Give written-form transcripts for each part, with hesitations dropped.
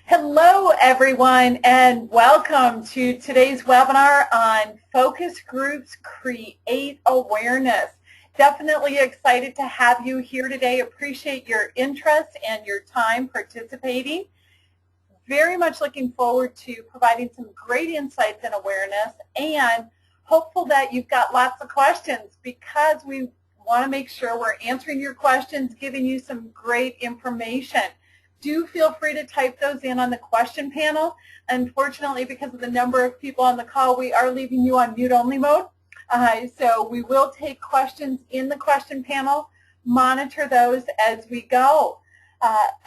Hello, everyone, and welcome to today's webinar on focus groups create awareness. Definitely excited to have you here today. Appreciate your interest and your time participating. Very much looking forward to providing some great insights and awareness, and hopeful that you've got lots of questions because we want to make sure we're answering your questions, giving you some great information. Do feel free to type those in on the question panel. Unfortunately, because of the number of people on the call, we are leaving you on mute-only mode. So we will take questions in the question panel, monitor those as we go.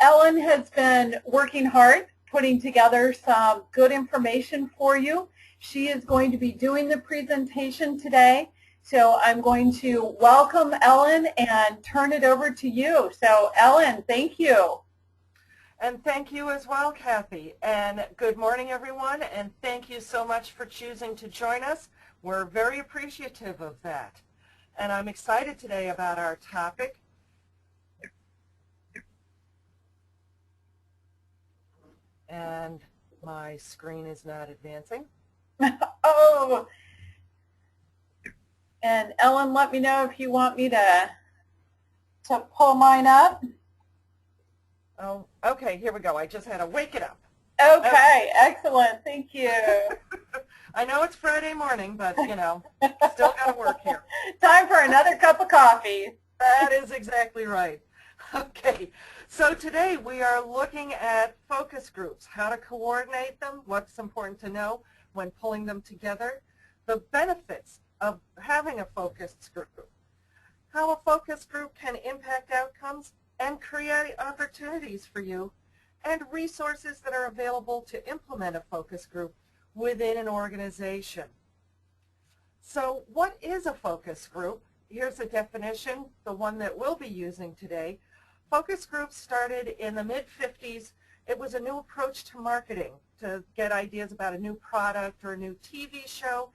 Ellen has been working hard, putting together some good information for you. She is going to be doing the presentation today. So I'm going to welcome Ellen and turn it over to you. So Ellen, thank you. And thank you as well, Kathy. And good morning, everyone. And thank you so much for choosing to join us. We're very appreciative of that. And I'm excited today about our topic. And my screen is not advancing. Oh. And Ellen, let me know if you want me to pull mine up. Oh, okay, here we go. I just had to wake it up. Okay, excellent. Thank you. I know it's Friday morning, but, you know, still got to work here. Time for another cup of coffee. That is exactly right. Okay, so today we are looking at focus groups, how to coordinate them, what's important to know when pulling them together, the benefits of having a focus group, how a focus group can impact outcomes and create opportunities for you, and resources that are available to implement a focus group within an organization. So what is a focus group? Here's a definition, the one that we'll be using today. Focus groups started in the mid-50s. It was a new approach to marketing to get ideas about a new product or a new TV show,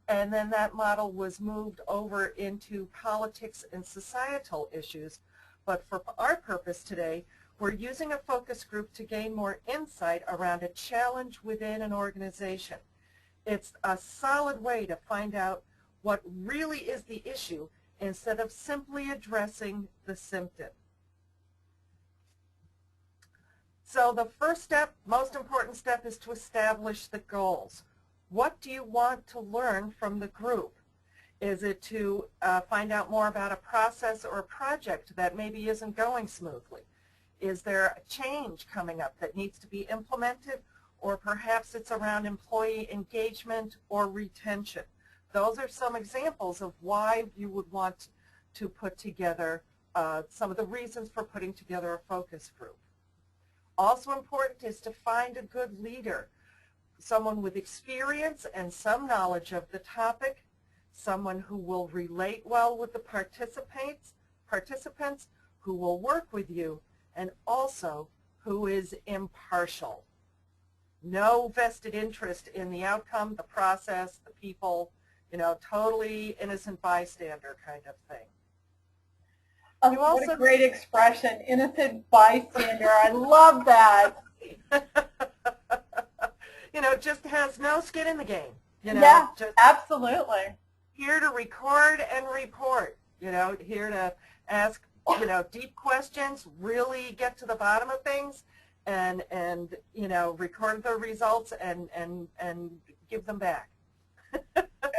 and then that model was moved over into politics and societal issues. But for our purpose today, we're using a focus group to gain more insight around a challenge within an organization. It's a solid way to find out what really is the issue instead of simply addressing the symptom. So the first step, most important step, is to establish the goals. What do you want to learn from the group? Is it to find out more about a process or a project that maybe isn't going smoothly? Is there a change coming up that needs to be implemented? Or perhaps it's around employee engagement or retention. Those are some examples of why you would want to put together some of the reasons for putting together a focus group. Also important is to find a good leader, someone with experience and some knowledge of the topic, someone who will relate well with the participants, who will work with you, and also who is impartial. No vested interest in the outcome, the process, the people, you know, totally innocent bystander kind of thing. What a great expression, innocent bystander. I love that. You know, just has no skin in the game. You know, yeah, just absolutely. Here to record and report, you know, here to ask, you know, deep questions, really get to the bottom of things, and you know, record the results and give them back.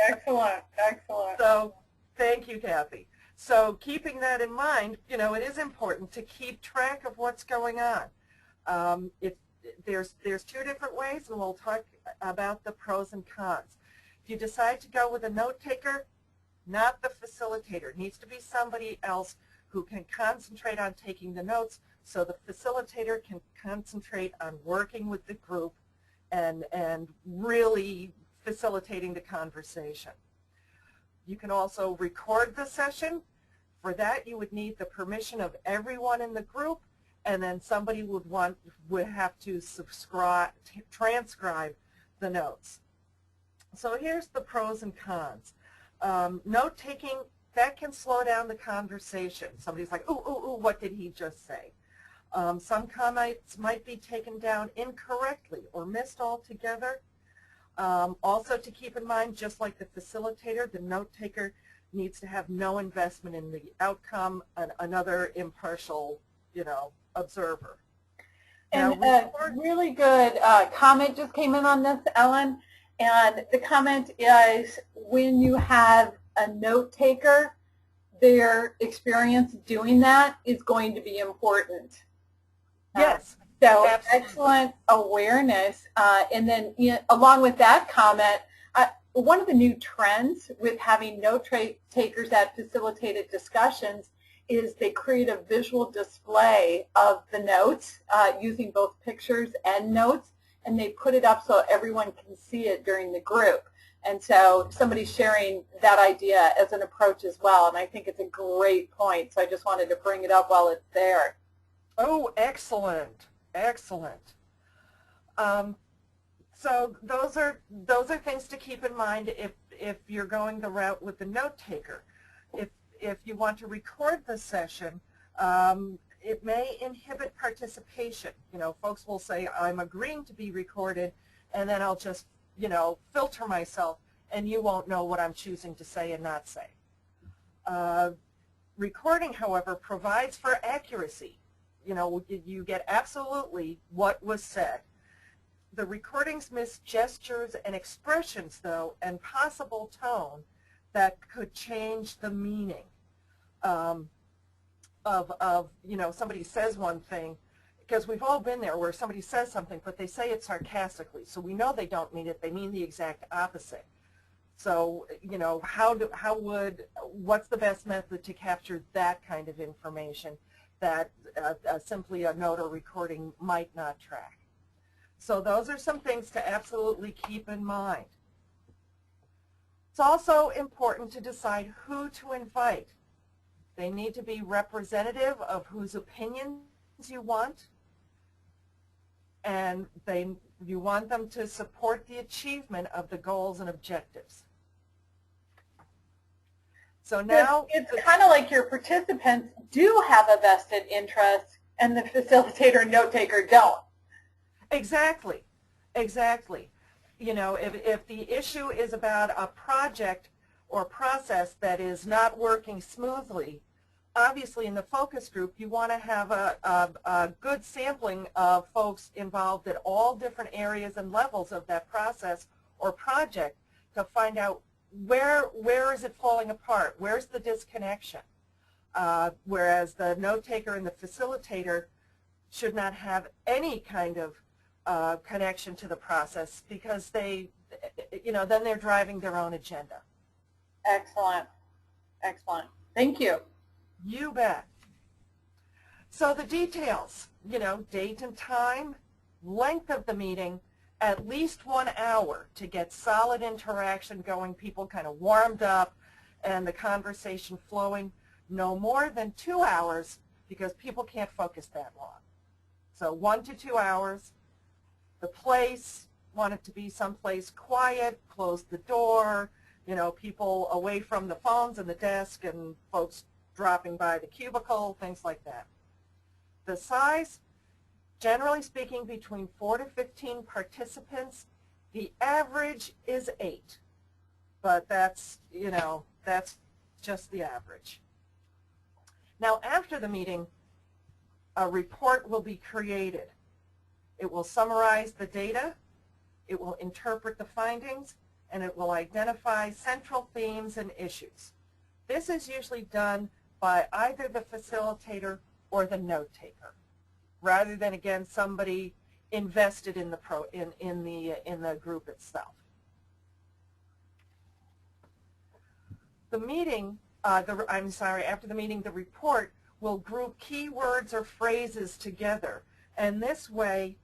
Excellent, excellent. So thank you, Kathy. So keeping that in mind, you know, it is important to keep track of what's going on. There's two different ways, and we'll talk about the pros and cons. If you decide to go with a note taker, not the facilitator. It needs to be somebody else who can concentrate on taking the notes so the facilitator can concentrate on working with the group and really facilitating the conversation. You can also record the session. For that, you would need the permission of everyone in the group, and then somebody would have to transcribe the notes. So here's the pros and cons. Note-taking, that can slow down the conversation. Somebody's like, ooh, ooh, ooh, what did he just say? Some comments might be taken down incorrectly or missed altogether. Also to keep in mind, just like the facilitator, the note taker needs to have no investment in the outcome, another impartial, observer. And Now, a really good comment just came in on this, Ellen. And the comment is, when you have a note taker, their experience doing that is going to be important. yes. So Absolutely. excellent awareness. And then along with that comment, one of the new trends with having note takers at facilitated discussions is they create a visual display of the notes using both pictures and notes, and they put it up so everyone can see it during the group. And so somebody's sharing that idea as an approach as well, and I think it's a great point. So I just wanted to bring it up while it's there. Oh, excellent, excellent. So those are things to keep in mind if you're going the route with the note taker. If you want to record the session, it may inhibit participation. Folks will say, I'm agreeing to be recorded, and then I'll just, filter myself, and you won't know what I'm choosing to say and not say. Recording, however, provides for accuracy. You get absolutely what was said. The recordings miss gestures and expressions, though, and possible tone that could change the meaning of somebody says one thing, because we've all been there where somebody says something, but they say it sarcastically, so we know they don't mean it, they mean the exact opposite. So, what's the best method to capture that kind of information that simply a note or recording might not track? So those are some things to absolutely keep in mind. It's also important to decide who to invite. They need to be representative of whose opinions you want, and you want them to support the achievement of the goals and objectives. So now it's kind of like your participants do have a vested interest and the facilitator and note taker don't. Exactly, exactly. If the issue is about a project or process that is not working smoothly, obviously in the focus group you want to have a good sampling of folks involved at all different areas and levels of that process or project to find out where is it falling apart, where's the disconnection. Whereas the note taker and the facilitator should not have any kind of connection to the process, because then they're driving their own agenda. Excellent. Excellent. Thank you. You bet. So the details, date and time, length of the meeting, at least 1 hour to get solid interaction going, people kind of warmed up and the conversation flowing. No more than 2 hours, because people can't focus that long. So 1 to 2 hours. The place, want it to be someplace quiet, close the door, people away from the phones and the desk and folks dropping by the cubicle, things like that. The size, generally speaking, between 4 to 15 participants. The average is 8, but that's just the average. Now, after the meeting, a report will be created. It will summarize the data, it will interpret the findings, and it will identify central themes and issues. This is usually done by either the facilitator or the note taker, rather than, again, somebody invested in the group itself. The meeting, after the meeting, the report will group keywords or phrases together, and this way,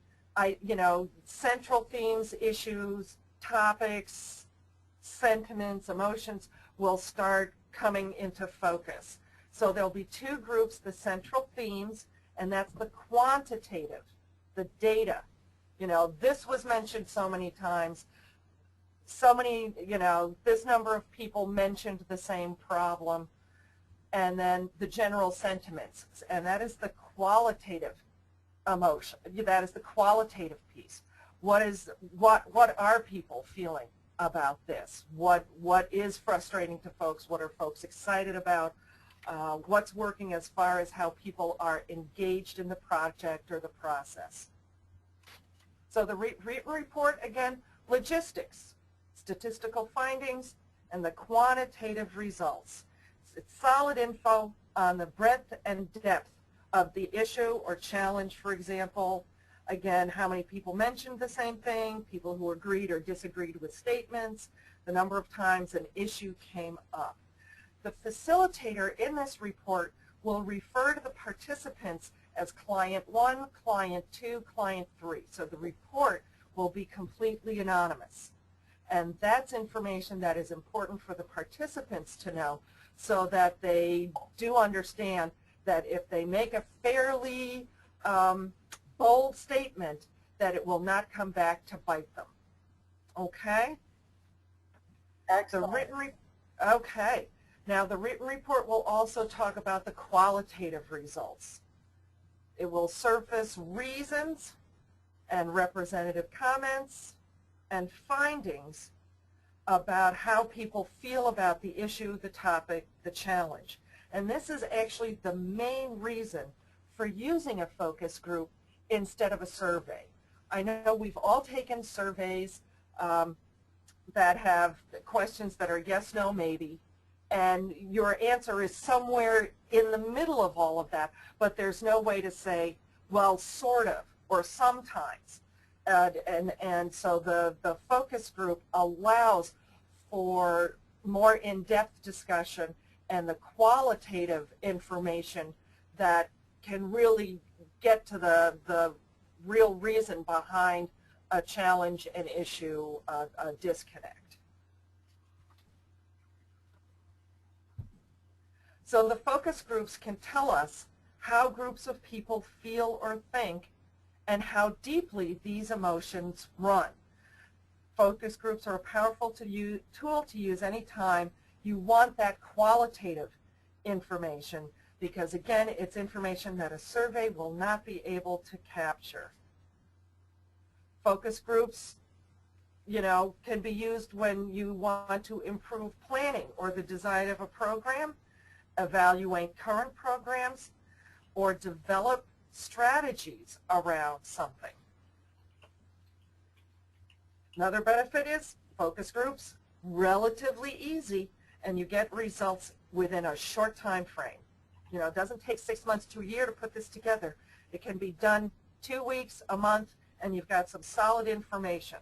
central themes, issues, topics, sentiments, emotions will start coming into focus. So there'll be 2 groups: the central themes, and that's the quantitative, the data. This was mentioned so many times, this number of people mentioned the same problem, and then the general sentiments, and that is the qualitative emotion. That is the qualitative piece. What are people feeling about this? What is frustrating to folks? What are folks excited about? What's working as far as how people are engaged in the project or the process? So the written report, again, logistics, statistical findings, and the quantitative results. It's solid info on the breadth and depth of the issue or challenge, for example. Again, how many people mentioned the same thing, people who agreed or disagreed with statements, the number of times an issue came up. The facilitator in this report will refer to the participants as Client 1, Client 2, Client 3. So the report will be completely anonymous. And that's information that is important for the participants to know so that they do understand that if they make a fairly bold statement, that it will not come back to bite them. Okay? Excellent. Okay. Now the written report will also talk about the qualitative results. It will surface reasons and representative comments and findings about how people feel about the issue, the topic, the challenge. And this is actually the main reason for using a focus group instead of a survey. I know we've all taken surveys that have questions that are yes, no, maybe, and your answer is somewhere in the middle of all of that, but there's no way to say, well, sort of, or sometimes. And so the focus group allows for more in-depth discussion and the qualitative information that can really get to the real reason behind a challenge, an issue, a disconnect. So the focus groups can tell us how groups of people feel or think and how deeply these emotions run. Focus groups are a powerful tool to use anytime you want that qualitative information because, again, it's information that a survey will not be able to capture. Focus groups, can be used when you want to improve planning or the design of a program, evaluate current programs, or develop strategies around something. Another benefit is focus groups, relatively easy, and you get results within a short time frame. It doesn't take 6 months to a year to put this together. It can be done 2 weeks, a month, and you've got some solid information.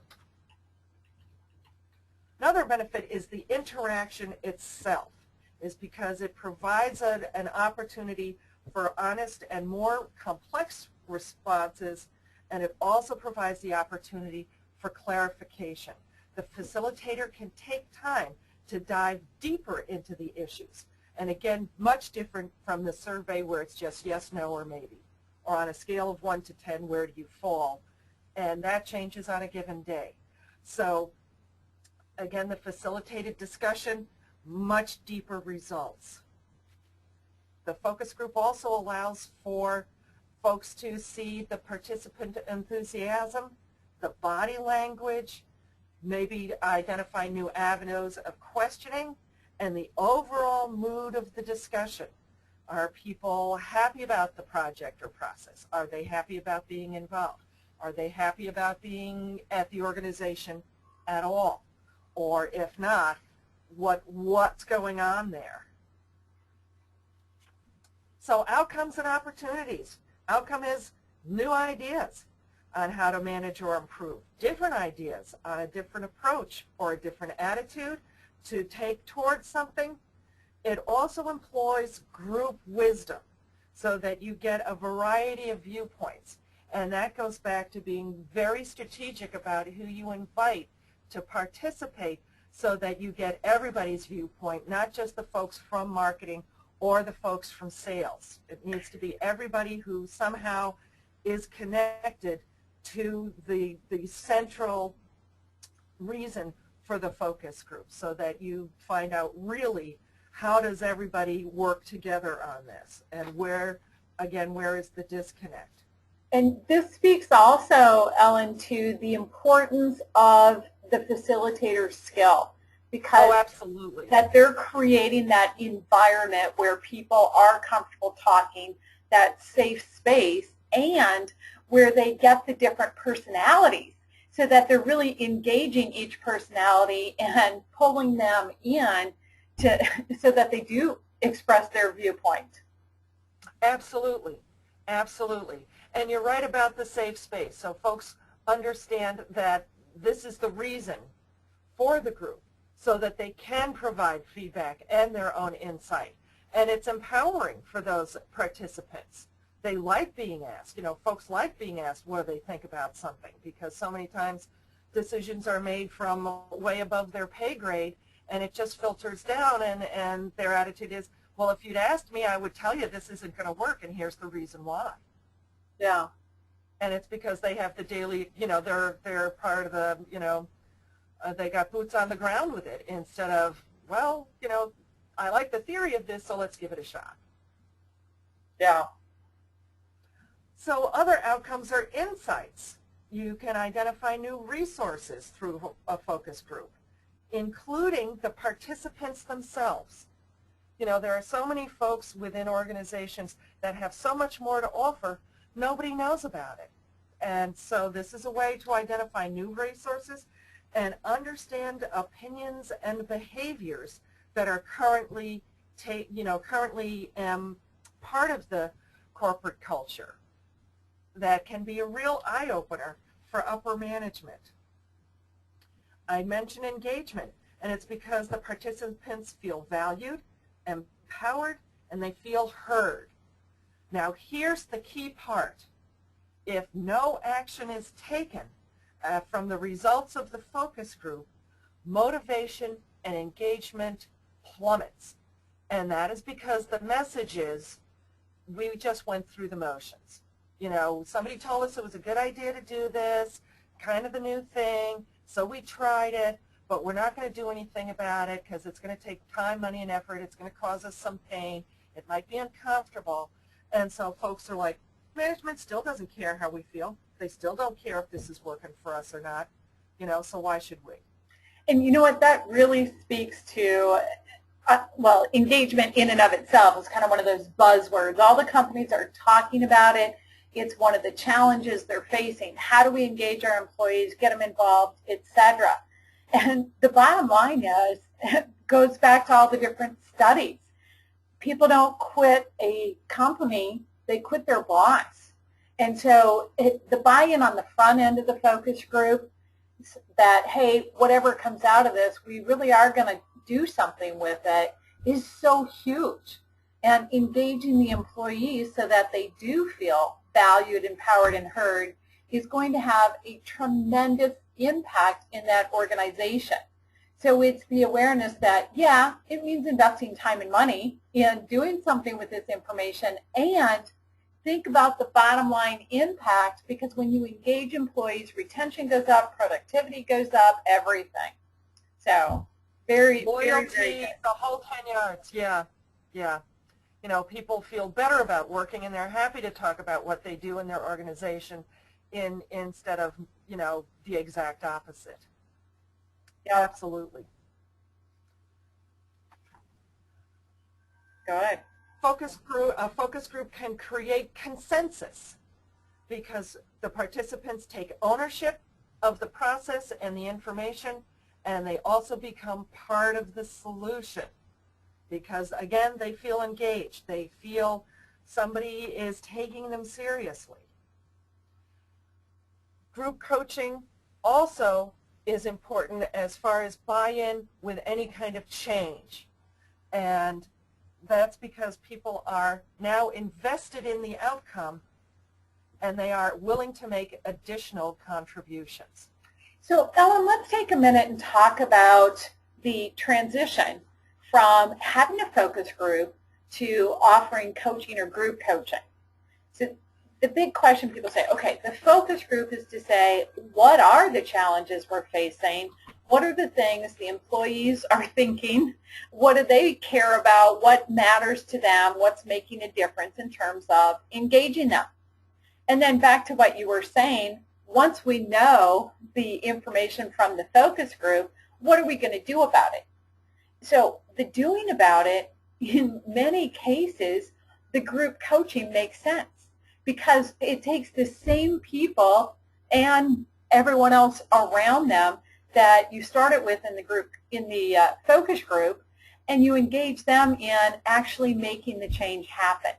Another benefit is the interaction itself, is because it provides an opportunity for honest and more complex responses, and it also provides the opportunity for clarification. The facilitator can take time to dive deeper into the issues. And again, much different from the survey where it's just yes, no, or maybe, or on a scale of 1 to 10, where do you fall? And that changes on a given day. So again, the facilitated discussion, much deeper results. The focus group also allows for folks to see the participant enthusiasm, the body language, maybe identify new avenues of questioning, and the overall mood of the discussion. Are people happy about the project or process? Are they happy about being involved? Are they happy about being at the organization at all? Or if not, what's going on there? So outcomes and opportunities. Outcome is new ideas on how to manage or improve, different ideas on a different approach or a different attitude to take towards something. It also employs group wisdom so that you get a variety of viewpoints. And that goes back to being very strategic about who you invite to participate so that you get everybody's viewpoint, not just the folks from marketing or the folks from sales. It needs to be everybody who somehow is connected to the central reason for the focus group so that you find out really how does everybody work together on this and where is the disconnect. And this speaks also, Ellen, to the importance of the facilitator's skill, because Oh, absolutely. that they're creating that environment where people are comfortable talking, that safe space, and where they get the different personalities so that they're really engaging each personality and pulling them in to so that they do express their viewpoint. Absolutely. Absolutely. And you're right about the safe space. So folks understand that this is the reason for the group so that they can provide feedback and their own insight. And it's empowering for those participants. They like being asked. You know, folks like being asked what do they think about something, because so many times decisions are made from way above their pay grade, and it just filters down, and their attitude is, well, if you'd asked me, I would tell you this isn't going to work, and here's the reason why. Yeah. And it's because they have the daily, you know, they're part of the, you know, they got boots on the ground with it instead of, well, you know, I like the theory of this, so let's give it a shot. Yeah. So other outcomes are insights. You can identify new resources through a focus group, including the participants themselves. You know, there are so many folks within organizations that have so much more to offer, nobody knows about it. And so this is a way to identify new resources and understand opinions and behaviors that are currently, part of the corporate culture that can be a real eye-opener for upper management. I mentioned engagement, and it's because the participants feel valued, empowered, and they feel heard. Now here's the key part. If no action is taken from the results of the focus group, motivation and engagement plummets. And that is because the message is, we just went through the motions. You know, somebody told us it was a good idea to do this, kind of a new thing, so we tried it, but we're not going to do anything about it because it's going to take time, money, and effort. It's going to cause us some pain. It might be uncomfortable. And so folks are like, management still doesn't care how we feel. They still don't care if this is working for us or not. You know, so why should we? And you know what, that really speaks to, well, engagement in and of itself is kind of one of those buzzwords. All the companies are talking about it. It's one of the challenges they're facing. How do we engage our employees, get them involved, etc.? And the bottom line is, it goes back to all the different studies. People don't quit a company, they quit their boss. And so the buy-in on the front end of the focus group, that, hey, whatever comes out of this, we really are going to do something with it, is so huge. And engaging the employees so that they do feel valued, empowered, and heard is going to have a tremendous impact in that organization. So it's the awareness that, yeah, it means investing time and money in doing something with this information, and think about the bottom line impact, because when you engage employees, retention goes up, productivity goes up, everything. So very, Loyalty, very good. the whole 10 yards, yeah, yeah. You know, people feel better about working, and they're happy to talk about what they do in their organization instead of, you know, the exact opposite. Yeah, absolutely. Good. A focus group can create consensus because the participants take ownership of the process and the information, and they also become part of the solution because, again, they feel engaged. They feel somebody is taking them seriously. Group coaching also is important as far as buy-in with any kind of change. And that's because people are now invested in the outcome and they are willing to make additional contributions. So Ellen, let's take a minute and talk about the transition from having a focus group to offering coaching or group coaching. So the big question people say, okay, the focus group is to say, what are the challenges we're facing? What are the things the employees are thinking? What do they care about? What matters to them? What's making a difference in terms of engaging them? And then back to what you were saying, once we know the information from the focus group, what are we going to do about it? So the doing about it, in many cases, the group coaching makes sense because it takes the same people and everyone else around them that you started with in the group, in the focus group, and you engage them in actually making the change happen.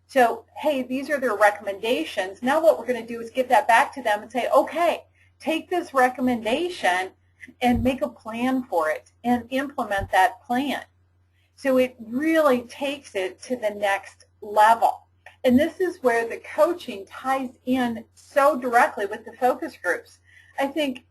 So, hey, these are their recommendations. Now what we're going to do is give that back to them and say, okay, take this recommendation and make a plan for it and implement that plan. So it really takes it to the next level. And this is where the coaching ties in so directly with the focus groups. I think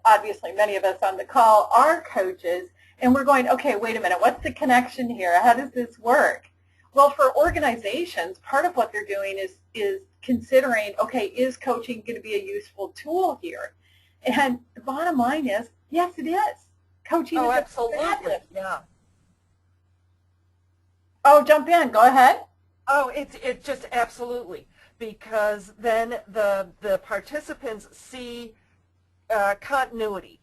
obviously many of us on the call are coaches, and we're going, okay, wait a minute, what's the connection here? How does this work? Well, for organizations, part of what they're doing is considering, okay, is coaching going to be a useful tool here? And the bottom line is, yes, it is. Coaching is absolutely, yeah. Oh, jump in. Go ahead. Oh, it's just absolutely, because then the participants see continuity,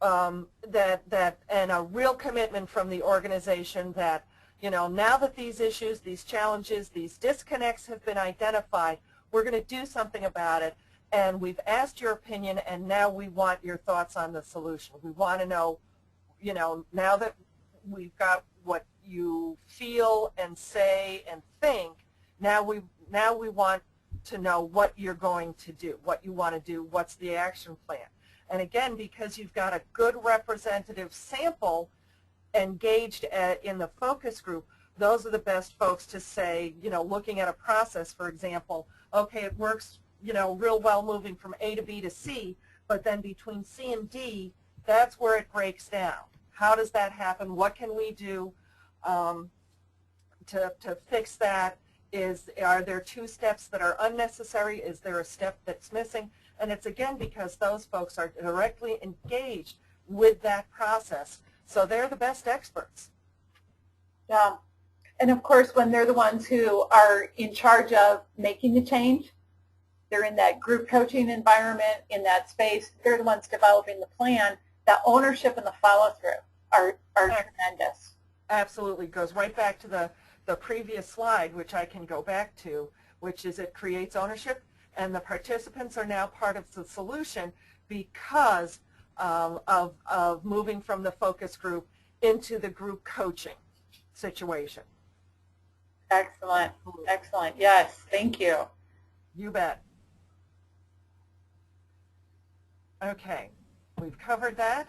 that and a real commitment from the organization that, you know, now that these issues, these challenges, these disconnects have been identified, we're going to do something about it, and we've asked your opinion, and now we want your thoughts on the solution. We want to know, you know, now that we've got what you feel and say and think, now we want to know what you're going to do, what you want to do, what's the action plan. And again, because you've got a good representative sample engaged in the focus group, those are the best folks to say, you know, looking at a process, for example, okay, it works, you know, real well moving from A to B to C, but then between C and D, that's where it breaks down. How does that happen? What can we do to fix that? Are there two steps that are unnecessary? Is there a step that's missing? And it's again because those folks are directly engaged with that process. So they're the best experts. Yeah. And of course, when they're the ones who are in charge of making the change, they're in that group coaching environment, in that space, they're the ones developing the plan. That ownership and the follow-through are tremendous. Absolutely. Goes right back to the previous slide, which I can go back to, which is it creates ownership, and the participants are now part of the solution because of moving from the focus group into the group coaching situation. Excellent. Excellent. Yes. Thank you. You bet. Okay. We've covered that.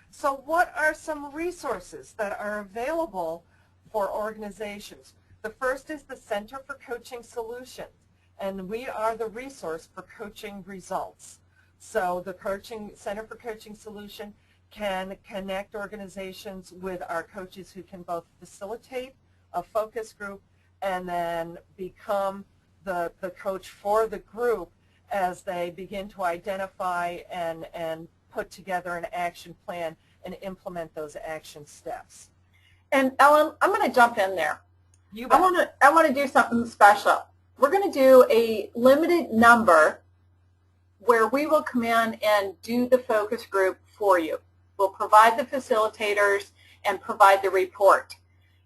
So what are some resources that are available for organizations? The first is the Center for Coaching Solutions, and we are the resource for coaching results. So the Center for Coaching Solution can connect organizations with our coaches who can both facilitate a focus group and then become the coach for the group as they begin to identify and put together an action plan and implement those action steps. And Ellen, I'm going to jump in there. You bet. I want to do something special. We're going to do a limited number where we will come in and do the focus group for you. We'll provide the facilitators and provide the report.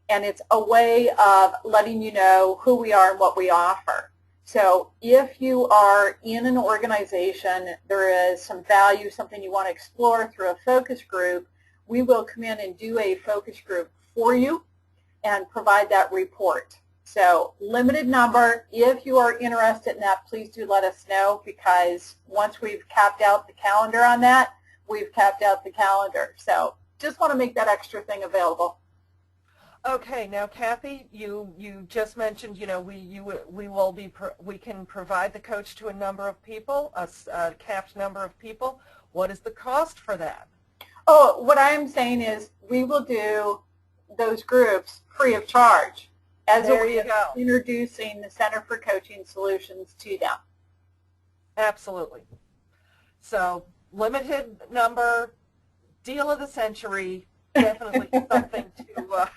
And it's a way of letting you know who we are and what we offer. So if you are in an organization, there is some value, something you want to explore through a focus group, we will come in and do a focus group for you and provide that report. So limited number. If you are interested in that, please do let us know, because once we've capped out the calendar on that, we've capped out the calendar. So just want to make that extra thing available. Okay, now Kathy, you just mentioned, you know, we can provide the coach to a number of people, a capped number of people. What is the cost for that? Oh, what I'm saying is we will do those groups free of charge as a way of introducing the Center for Coaching Solutions to them. Absolutely. So limited number, deal of the century, definitely something to.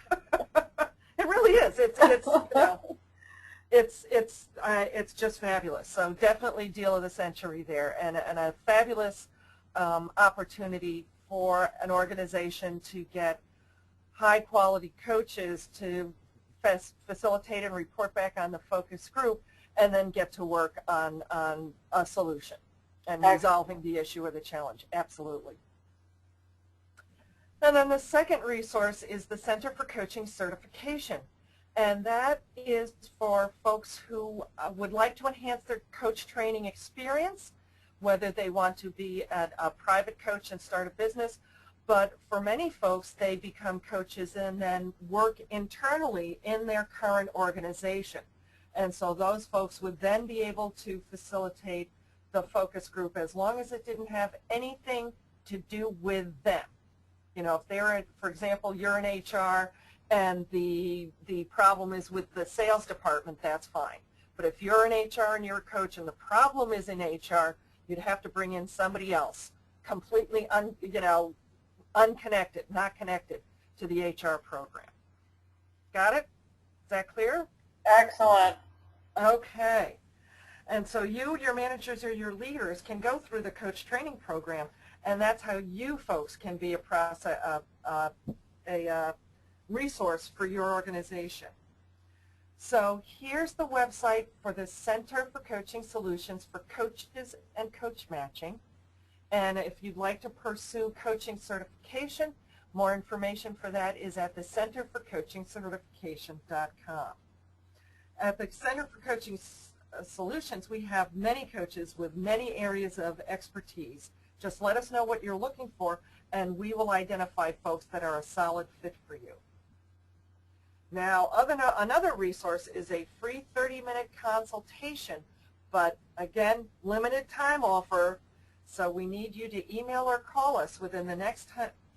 It really is. It's you know, it's just fabulous. So definitely deal of the century there, and a fabulous opportunity for an organization to get high-quality coaches to facilitate and report back on the focus group, and then get to work on a solution and resolving the issue or the challenge. Absolutely. And then the second resource is the Center for Coaching Certification. And that is for folks who would like to enhance their coach training experience, whether they want to be a private coach and start a business. But for many folks, they become coaches and then work internally in their current organization. And so those folks would then be able to facilitate the focus group as long as it didn't have anything to do with them. You know, if they're in, for example, you're in HR and the problem is with the sales department, that's fine. But if you're in HR and you're a coach and the problem is in HR, you'd have to bring in somebody else, completely unconnected, not connected to the HR program. Got it? Is that clear? Excellent. Okay. And so you, your managers, or your leaders can go through the coach training program, and that's how you folks can be a resource for your organization. So here's the website for the Center for Coaching Solutions for Coaches and Coach Matching. And if you'd like to pursue coaching certification, more information for that is at the centerforcoachingcertification.com. At the Center for Coaching Solutions, we have many coaches with many areas of expertise. Just let us know what you're looking for, and we will identify folks that are a solid fit for you. Now, another resource is a free 30-minute consultation, but again, limited time offer, so we need you to email or call us within the next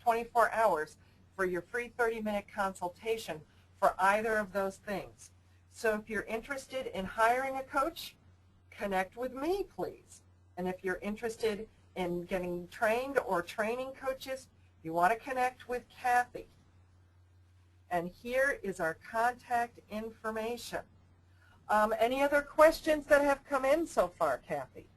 24 hours for your free 30-minute consultation for either of those things. So if you're interested in hiring a coach, connect with me, please. And if you're interested in getting trained or training coaches, you want to connect with Kathy. And here is our contact information. Any other questions that have come in so far, Kathy?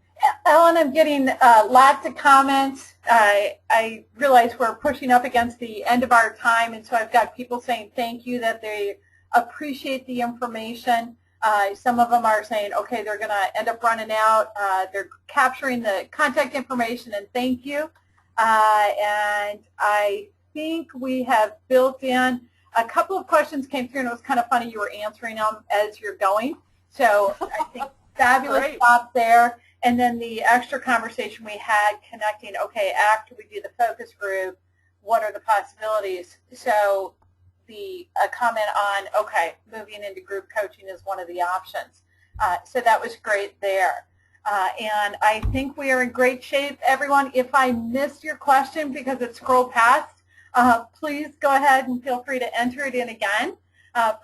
Ellen, I'm getting lots of comments. I realize we're pushing up against the end of our time, and so I've got people saying thank you, that they appreciate the information. Some of them are saying, okay, they're going to end up running out. They're capturing the contact information, and thank you. And I think we have built in a couple of questions came through, and it was kind of funny you were answering them as you're going. So I think fabulous job there. And then the extra conversation we had connecting, okay, after we do the focus group, what are the possibilities? So a comment on, okay, moving into group coaching is one of the options. So that was great there. And I think we are in great shape. Everyone, if I missed your question because it scrolled past, please go ahead and feel free to enter it in again.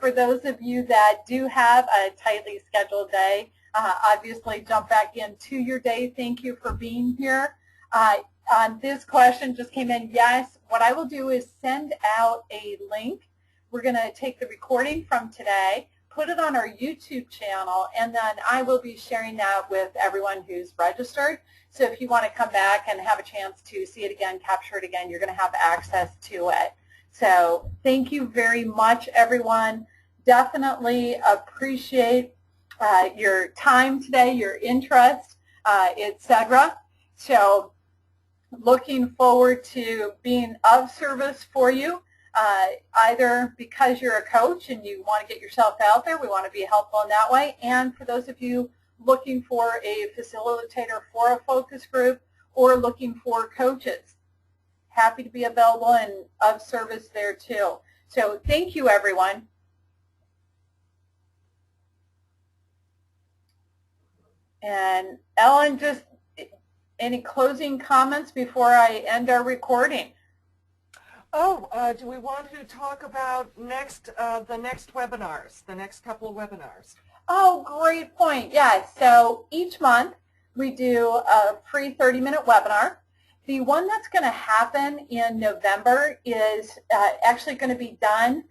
For those of you that do have a tightly scheduled day, obviously jump back into your day. Thank you for being here. On this question just came in, yes, what I will do is send out a link. We're going to take the recording from today, put it on our YouTube channel, and then I will be sharing that with everyone who's registered. So if you want to come back and have a chance to see it again, capture it again, you're going to have access to it. So thank you very much, everyone. Definitely appreciate your time today, your interest, etc. So looking forward to being of service for you, either because you're a coach and you want to get yourself out there, we want to be helpful in that way, and for those of you looking for a facilitator for a focus group or looking for coaches, happy to be available and of service there too. So thank you, everyone. And Ellen, just any closing comments before I end our recording? Oh, do we want to talk about the next webinars, the next couple of webinars? Oh, great point. Yes. So each month we do a free 30-minute webinar. The one that's going to happen in November is actually going to be done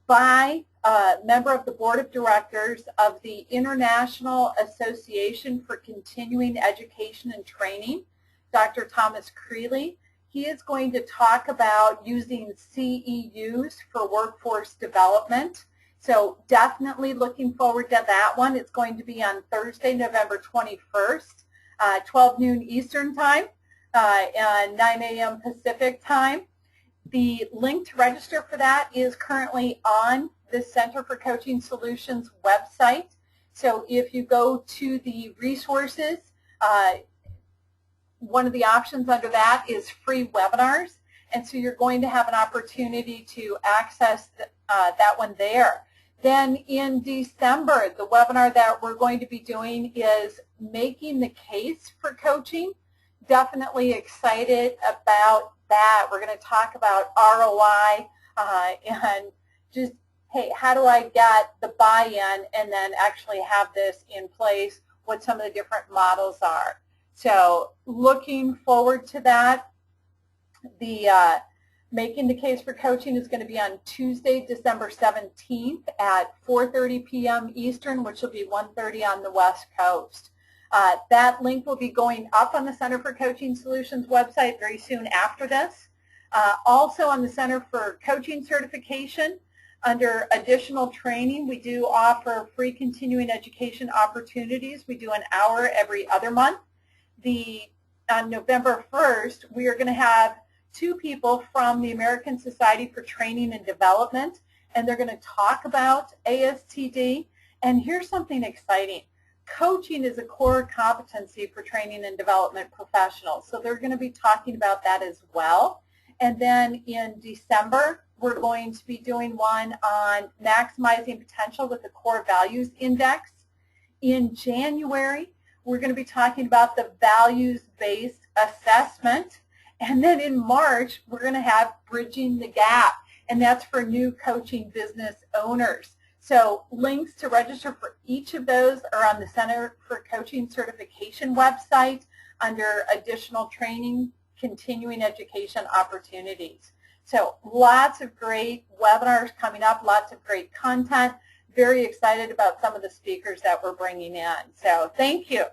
by a member of the Board of Directors of the International Association for Continuing Education and Training, Dr. Thomas Creeley. He is going to talk about using CEUs for workforce development. So definitely looking forward to that one. It's going to be on Thursday, November 21st, 12 noon Eastern Time and 9 a.m. Pacific Time. The link to register for that is currently on the Center for Coaching Solutions website. So if you go to the resources, one of the options under that is free webinars. And so you're going to have an opportunity to access that one there. Then in December, the webinar that we're going to be doing is making the case for coaching. Definitely excited about that. We're going to talk about ROI and just, hey, how do I get the buy-in and then actually have this in place, what some of the different models are. So looking forward to that. The Making the Case for Coaching is going to be on Tuesday, December 17th at 4:30 p.m. Eastern, which will be 1:30 on the West Coast. That link will be going up on the Center for Coaching Solutions website very soon after this. Also on the Center for Coaching Certification, under additional training, we do offer free continuing education opportunities. We do an hour every other month. On November 1st, we are going to have 2 people from the American Society for Training and Development, and they're going to talk about ASTD. And here's something exciting. Coaching is a core competency for training and development professionals, so they're going to be talking about that as well. And then in December, we're going to be doing one on maximizing potential with the Core Values Index. In January, we're going to be talking about the values-based assessment. And then in March, we're going to have Bridging the Gap, and that's for new coaching business owners. So links to register for each of those are on the Center for Coaching Certification website under additional training, continuing education opportunities. So lots of great webinars coming up, lots of great content. Very excited about some of the speakers that we're bringing in. So thank you.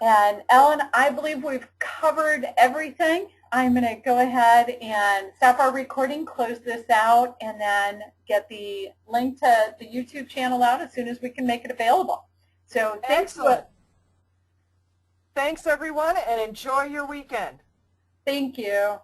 And Ellen, I believe we've covered everything. I'm going to go ahead and stop our recording, close this out, and then get the link to the YouTube channel out as soon as we can make it available. So thanks. Excellent. Thanks, everyone, and enjoy your weekend. Thank you.